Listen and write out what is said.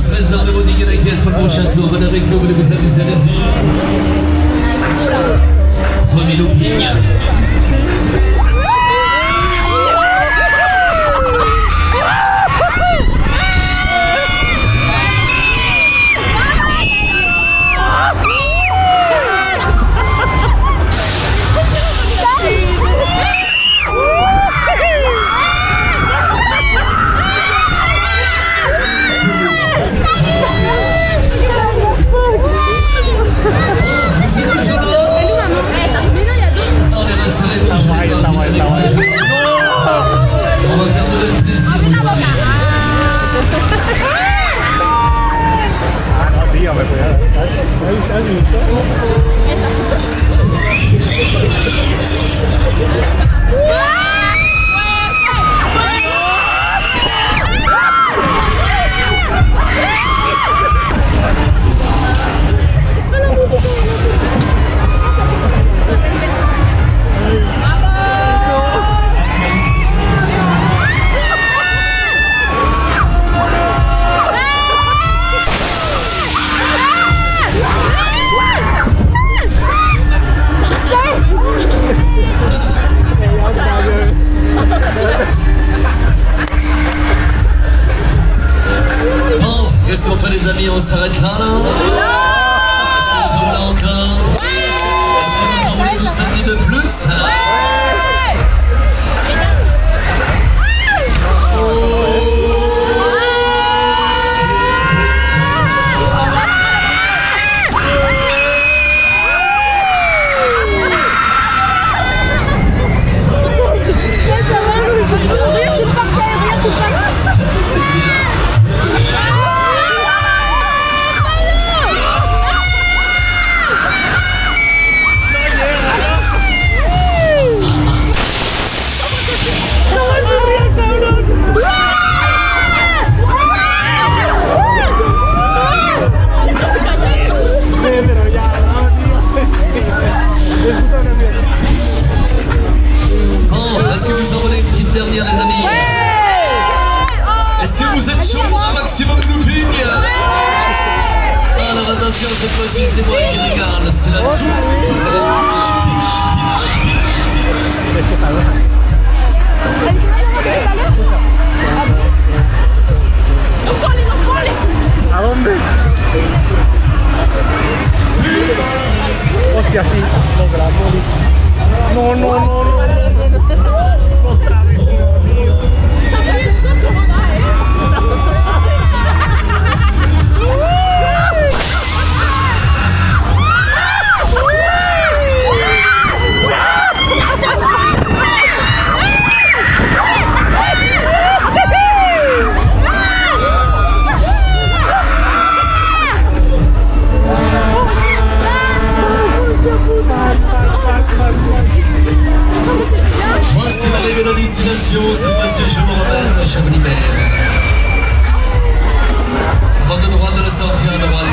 tous, réservez vos tickets à la caisse pour le prochain tour. Venez avec nous, venez vous amuser, allez-y. Premier looping. Qu'est-ce qu'on fait les amis, on s'arrête là là? Est-ce que vous en voulez encore? Est-ce que vous en voulez tous un petit peu plus? Est-ce que vous en voulez une petite dernière les amis? Est-ce que vous êtes chaud pour un maximum looping? Alors attention, cette fois-ci c'est moi qui regarde, c'est la touche. ¿A dónde? Hostia, sí, los de la poli. No, no, no, no. Otra vez, tío. Voici l'arrivée de destination, cette fois-ci je vous ramène à Chamonix-Mer. Votre droite de la sortie à droite.